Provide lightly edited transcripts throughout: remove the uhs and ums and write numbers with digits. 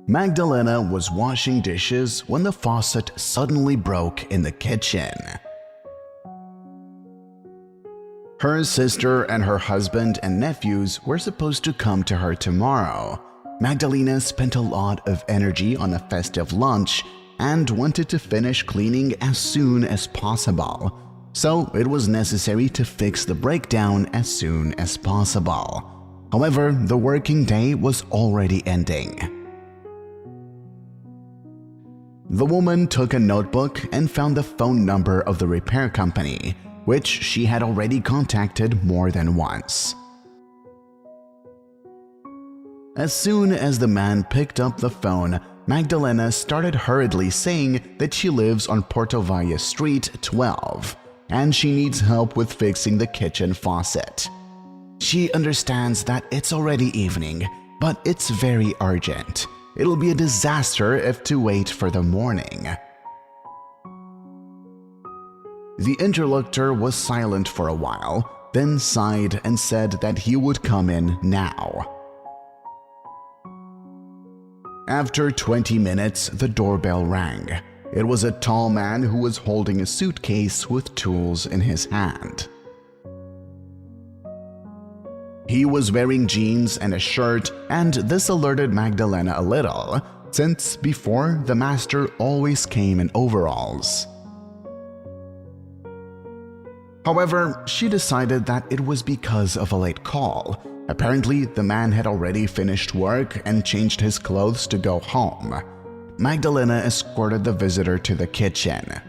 Magdalena was washing dishes when the faucet suddenly broke in the kitchen. Her sister and her husband and nephews were supposed to come to her tomorrow. Magdalena spent a lot of energy on a festive lunch and wanted to finish cleaning as soon as possible, so it was necessary to fix the breakdown as soon as possible. However, the working day was already ending. The woman took a notebook and found the phone number of the repair company, which she had already contacted more than once. As soon as the man picked up the phone, Magdalena started hurriedly saying that she lives on Portovaya Street 12 and she needs help with fixing the kitchen faucet. She understands that it's already evening, but it's very urgent. It'll be a disaster if to wait for the morning. The interlocutor was silent for a while, then sighed and said that he would come in now. After 20 minutes, the doorbell rang. It was a tall man who was holding a suitcase with tools in his hand. He was wearing jeans and a shirt, and this alerted Magdalena a little, since before the master always came in overalls. However, she decided that it was because of a late call. Apparently, the man had already finished work and changed his clothes to go home. Magdalena escorted the visitor to the kitchen.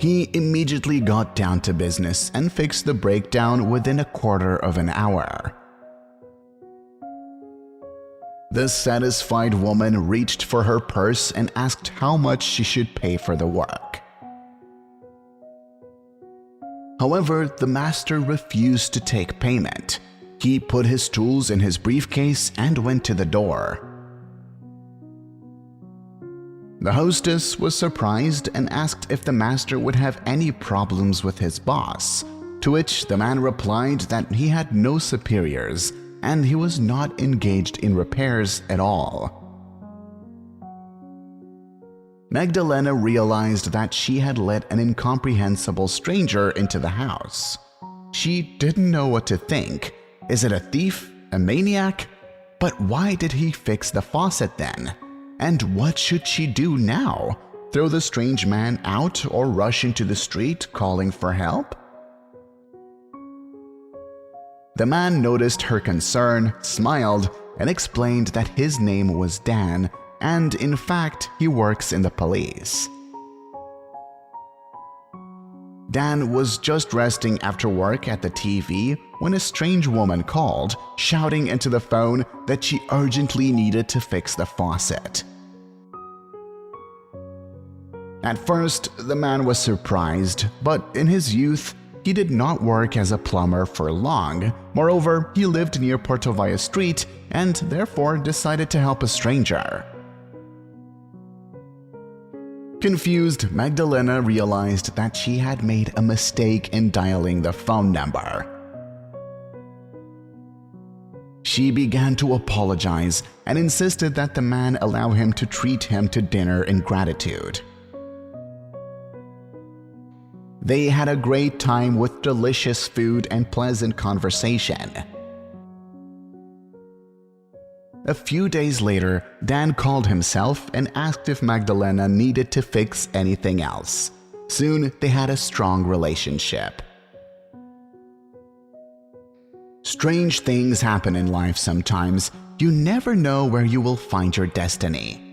He immediately got down to business and fixed the breakdown within a quarter of an hour. The satisfied woman reached for her purse and asked how much she should pay for the work. However, the master refused to take payment. He put his tools in his briefcase and went to the door. The hostess was surprised and asked if the master would have any problems with his boss, to which the man replied that he had no superiors and he was not engaged in repairs at all. Magdalena realized that she had let an incomprehensible stranger into the house. She didn't know what to think. Is it a thief? A maniac? But why did he fix the faucet then? And what should she do now? Throw the strange man out or rush into the street calling for help? The man noticed her concern, smiled, and explained that his name was Dan, and in fact, he works in the police. Dan was just resting after work at the TV when a strange woman called, shouting into the phone that she urgently needed to fix the faucet. At first, the man was surprised, but in his youth, he did not work as a plumber for long. Moreover, he lived near Portovaya Street and therefore decided to help a stranger. Confused, Magdalena realized that she had made a mistake in dialing the phone number. She began to apologize and insisted that the man allow him to treat him to dinner in gratitude. They had a great time with delicious food and pleasant conversation. A few days later, Dan called himself and asked if Magdalena needed to fix anything else. Soon, they had a strong relationship. Strange things happen in life sometimes. You never know where you will find your destiny.